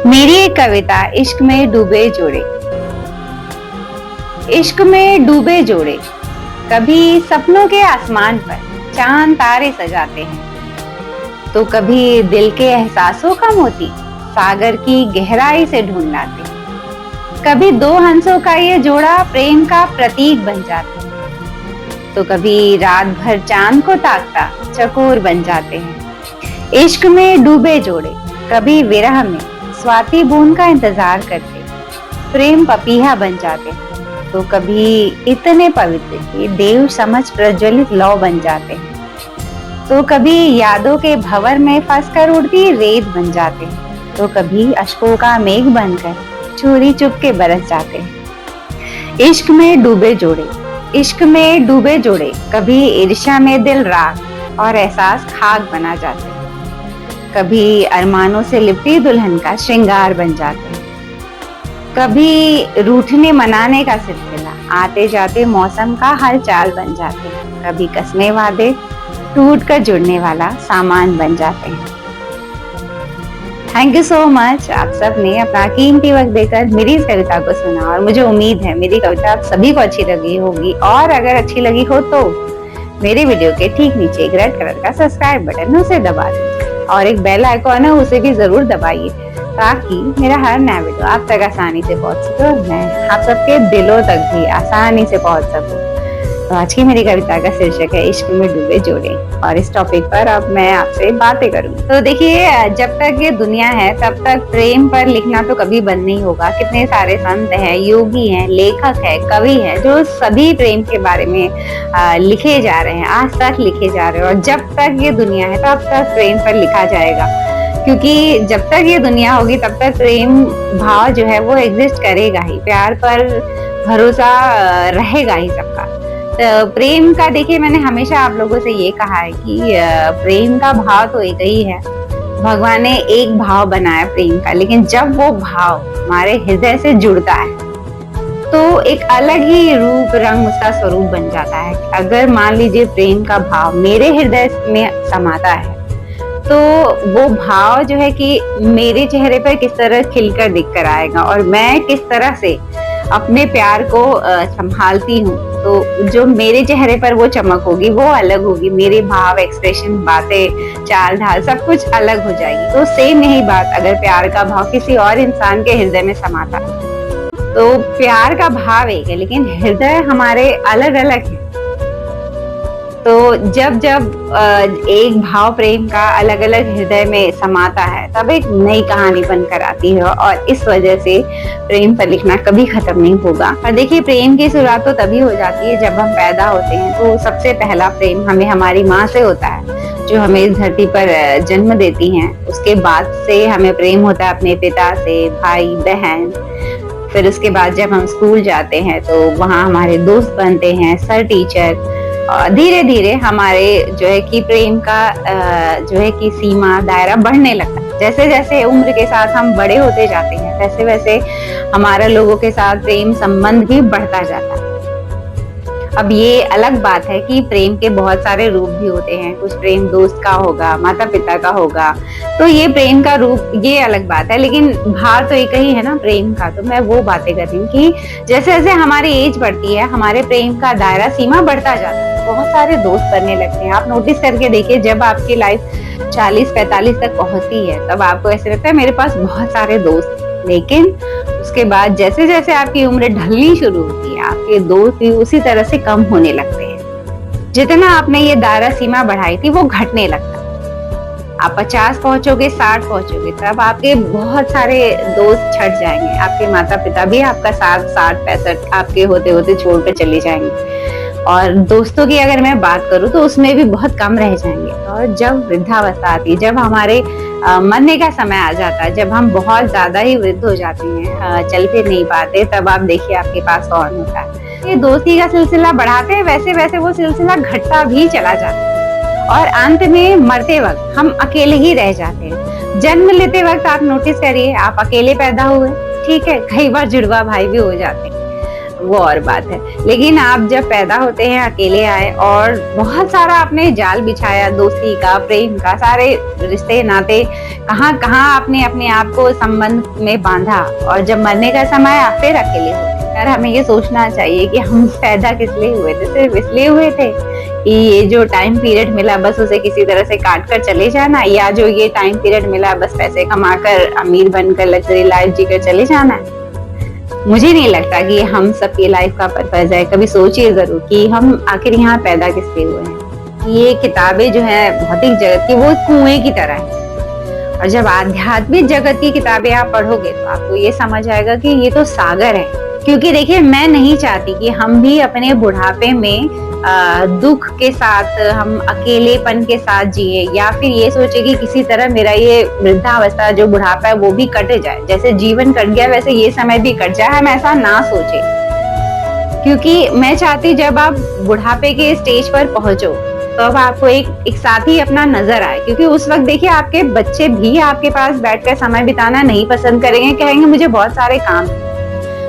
मेरी एक कविता इश्क में डूबे जोड़े। इश्क में डूबे जोड़े कभी सपनों के आसमान पर चांद तारे सजाते हैं, तो कभी दिल के एहसासों का मोती सागर की गहराई से ढूंढ लाते हैं। कभी दो हंसों का ये जोड़ा प्रेम का प्रतीक बन जाते हैं, तो कभी रात भर चांद को ताकता चकोर बन जाते हैं। इश्क में डूबे जोड़े कभी विरह में स्वाति बूंद का इंतजार करते प्रेम पपीहा बन जाते हैं, तो कभी इतने पवित्र कि देव समझ प्रज्वलित लौ बन जाते हैं, तो कभी यादों के भंवर में फंसकर उड़ती रेत बन जाते हैं, तो कभी अश्कों का मेघ बनकर चोरी चुप के बरस जाते हैं। इश्क में डूबे जोड़े, इश्क में डूबे जोड़े कभी ईर्ष्या में दिल राख और एहसास खाक बना जाते हैं, कभी अरमानों से लिपटी दुल्हन का श्रृंगार बन जाते हैं, कभी रूठने मनाने का सिलसिला आते जाते मौसम का हालचाल बन जाते हैं, कभी कस्में वादे टूट कर जुड़ने वाला सामान बन जाते हैं। थैंक यू सो मच, आप सब ने अपना कीमती वक्त देकर मेरी इस कविता को सुना और मुझे उम्मीद है मेरी कविता आप सभी को अच्छी लगी होगी। और अगर अच्छी लगी हो तो मेरे वीडियो के ठीक नीचे एक रेड कलर का सब्सक्राइब बटन है, उसे दबा दीजिए और एक बेल आइकॉन है, उसे भी जरूर दबाइए ताकि मेरा हर नया वीडियो आप तक आसानी से पहुंच सके और मैं आप सबके दिलों तक भी आसानी से पहुंच सकूं। तो आज की मेरी कविता का शीर्षक है इश्क में डूबे जोड़े और इस टॉपिक पर अब मैं आपसे बातें करूंगी। तो देखिए, जब तक ये दुनिया है तब तक प्रेम पर लिखना तो कभी बंद नहीं होगा। कितने सारे संत हैं, योगी हैं, लेखक है, कवि हैं जो सभी प्रेम के बारे में लिखे जा रहे हैं, आज तक लिखे जा रहे हैं। और जब तक ये दुनिया है तब तक प्रेम पर लिखा जाएगा, क्योंकि जब तक ये दुनिया होगी तब तक प्रेम भाव जो है वो एग्जिस्ट करेगा ही, प्यार पर भरोसा रहेगा ही सबका। तो प्रेम का देखिए, मैंने हमेशा आप लोगों से ये कहा है कि प्रेम का भाव तो एक ही है, भगवान ने एक भाव बनाया प्रेम का, लेकिन जब वो भाव हमारे हृदय से जुड़ता है तो एक अलग ही रूप रंग उसका स्वरूप बन जाता है। अगर मान लीजिए प्रेम का भाव मेरे हृदय में समाता है तो वो भाव जो है कि मेरे चेहरे पर किस तरह खिलकर दिखकर आएगा और मैं किस तरह से अपने प्यार को संभालती हूँ, तो जो मेरे चेहरे पर वो चमक होगी वो अलग होगी। मेरे भाव, एक्सप्रेशन, बातें, चाल ढाल सब कुछ अलग हो जाएगी। तो सेम यही बात अगर प्यार का भाव किसी और इंसान के हृदय में समाता है तो प्यार का भाव एक है लेकिन हृदय हमारे अलग अलग है। तो जब जब एक भाव प्रेम का अलग अलग हृदय में समाता है तब एक नई कहानी बनकर आती है और इस वजह से प्रेम पर लिखना कभी खत्म नहीं होगा। और देखिए, प्रेम की शुरुआत तो तभी हो जाती है जब हम पैदा होते हैं। तो सबसे पहला प्रेम हमें हमारी माँ से होता है जो हमें इस धरती पर जन्म देती हैं। उसके बाद से हमें प्रेम होता है अपने पिता से, भाई बहन। फिर उसके बाद जब हम स्कूल जाते हैं तो वहाँ हमारे दोस्त बनते हैं, सर, टीचर। और धीरे धीरे हमारे जो है कि प्रेम का जो है कि सीमा, दायरा बढ़ने लगता है। जैसे जैसे उम्र के साथ हम बड़े होते जाते हैं वैसे वैसे हमारा लोगों के साथ प्रेम संबंध भी बढ़ता जाता है। अब ये अलग बात है कि प्रेम के बहुत सारे रूप भी होते हैं। कुछ प्रेम दोस्त का होगा, माता पिता का होगा, तो ये प्रेम का रूप ये अलग बात है, लेकिन भाव तो एक ही है ना प्रेम का। तो मैं वो बातें कर रही हूँ कि जैसे जैसे हमारी एज बढ़ती है हमारे प्रेम का दायरा सीमा बढ़ता जाता है, बहुत सारे दोस्त बनने लगते हैं। आप नोटिस करके देखिए, जब आपकी लाइफ 40-45 तक पहुंचती है तब आपको ऐसे लगता है मेरे पास बहुत सारे दोस्त, लेकिन उसके बाद जैसे जैसे आपकी उम्र ढलनी शुरू होती है आपके दोस्त भी उसी तरह से कम होने लगते हैं। जितना आपने ये दायरा सीमा बढ़ाई थी वो घटने लगता है। आप 50 पहुंचोगे, 60 पहुंचोगे तब आपके बहुत सारे दोस्त छट जाएंगे। आपके माता पिता भी आपका 60-65 आपके होते होते छोड़कर चले जाएंगे। और दोस्तों की अगर मैं बात करूं तो उसमें भी बहुत कम रह जाएंगे। और जब वृद्धावस्था आती है, जब हमारे मरने का समय आ जाता है, जब हम बहुत ज्यादा ही वृद्ध हो जाते हैं, चल फिर नहीं पाते, तब आप देखिए आपके पास कौन होता है। ये दोस्ती का सिलसिला बढ़ाते हैं वैसे वैसे वो सिलसिला घटता भी चला जाता है और अंत में मरते वक्त हम अकेले ही रह जाते हैं। जन्म लेते वक्त आप नोटिस करिए, आप अकेले पैदा हुए, ठीक है, कई बार जुड़वा भाई भी हो जाते हैं। वो और बात है। लेकिन आप जब पैदा होते हैं अकेले आए और बहुत सारा आपने जाल बिछाया, दोस्ती का, प्रेम का, सारे रिश्ते नाते कहाँ कहाँ आपने अपने आप को संबंध में बांधा, और जब मरने का समय आया फिर अकेले हो गए। यार हमें ये सोचना चाहिए कि हम पैदा किस लिए हुए थे? सिर्फ इसलिए हुए थे कि ये जो टाइम पीरियड मिला बस उसे किसी तरह से काट कर चले जाना, या जो ये टाइम पीरियड मिला बस पैसे कमाकर अमीर बनकर लग्जरी लाइफ जीकर चले जाना है? मुझे नहीं लगता कि हम सबकी लाइफ का पर्पज है। कभी सोचिए जरूर कि हम आखिर यहाँ पैदा किस लिए हुए हैं। ये किताबें जो है भौतिक जगत की, वो कुएं की तरह है, और जब आध्यात्मिक जगत की किताबें आप पढ़ोगे तो आपको ये समझ आएगा कि ये तो सागर है। क्योंकि देखिए, मैं नहीं चाहती कि हम भी अपने बुढ़ापे में दुख के साथ, हम अकेलेपन के साथ जिए, या फिर ये सोचे कि किसी तरह मेरा ये वृद्धावस्था जो बुढ़ापा है वो भी कट जाए। जैसे जीवन कट गया वैसे ये समय भी कट जाए, हम ऐसा ना सोचे। क्योंकि मैं चाहती जब आप बुढ़ापे के स्टेज पर पहुंचो तो अब आपको एक साथी अपना नजर आए। क्योंकि उस वक्त देखिए, आपके बच्चे भी आपके पास बैठकर समय बिताना नहीं पसंद करेंगे, कहेंगे मुझे बहुत सारे काम है।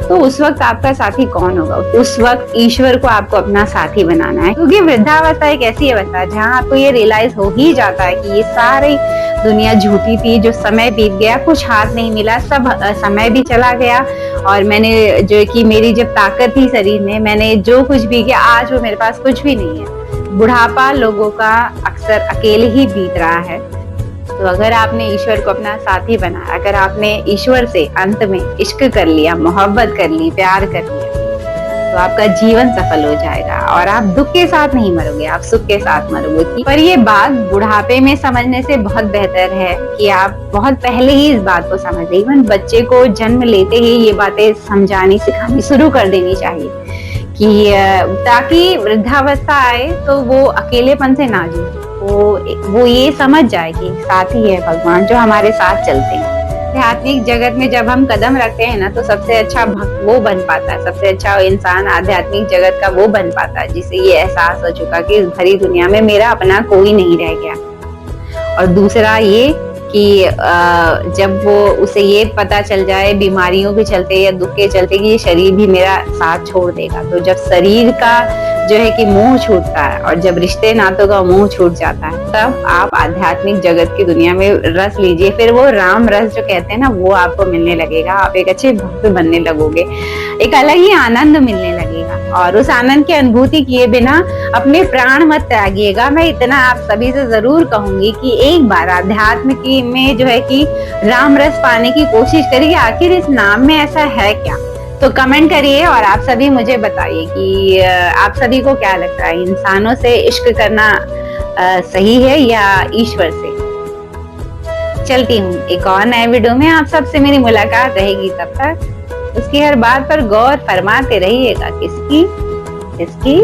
तो उस वक्त आपका साथी कौन होगा? उस वक्त ईश्वर को आपको अपना साथी बनाना है। क्योंकि वृद्धावस्था एक ऐसी अवस्था है जहाँ आपको ये रियलाइज हो ही जाता है कि ये सारी दुनिया झूठी थी, जो समय बीत गया कुछ हाथ नहीं मिला, सब समय भी चला गया, और मैंने जो कि मेरी जब ताकत थी शरीर में, मैंने जो कुछ भी किया आज वो मेरे पास कुछ भी नहीं है। बुढ़ापा लोगों का अक्सर अकेले ही बीत रहा है। तो अगर आपने ईश्वर को अपना साथी बनाया, अगर आपने ईश्वर से अंत में इश्क कर लिया, मोहब्बत कर ली, प्यार कर लिया, तो आपका जीवन सफल हो जाएगा और आप दुख के साथ नहीं मरोगे, आप सुख के साथ मरोगे। पर ये बात बुढ़ापे में समझने से बहुत बेहतर है कि आप बहुत पहले ही इस बात को समझ लें। इवन बच्चे को जन्म लेते ही ये बातें समझानी सिखानी शुरू कर देनी चाहिए कि ताकि वृद्धावस्था आए तो वो अकेलेपन से ना जूझे, वो ये समझ जाए कि साथी है भगवान जो हमारे साथ चलते हैं। आध्यात्मिक जगत में जब हम कदम रखते हैं ना, तो सबसे अच्छा भक्त वो बन पाता है, सबसे अच्छा इंसान आध्यात्मिक जगत का वो बन पाता है जिसे ये एहसास हो चुका कि इस भरी दुनिया में मेरा अपना कोई नहीं रह गया। और दूसरा ये कि जब वो उसे ये पता चल जाए बीमारियों के चलते या दुख के चलते कि ये शरीर भी मेरा साथ छोड़ देगा, तो जब शरीर का जो है कि मोह छूटता है और जब रिश्ते नातों का मोह छूट जाता है, तब आप आध्यात्मिक जगत की दुनिया में रस लीजिए। फिर वो राम रस जो कहते हैं ना, वो आपको मिलने लगेगा। आप एक अच्छे भक्त बनने लगोगे, एक अलग ही आनंद मिलने लगेगा, और उस आनंद की अनुभूति किए बिना अपने प्राण मत त्यागिएगा। मैं इतना आप सभी से जरूर कहूंगी कि एक बार आध्यात्म की में जो है कि राम रस पाने की कोशिश करिए। आखिर इस नाम में ऐसा है क्या? तो कमेंट करिए और आप सभी मुझे बताइए कि आप सभी को क्या लगता है, इंसानों से इश्क करना सही है या ईश्वर से? चलती हूँ एक और नए वीडियो में, आप सबसे मेरी मुलाकात रहेगी। तब तक उसकी हर बात पर गौर फरमाते रहिएगा। किसकी?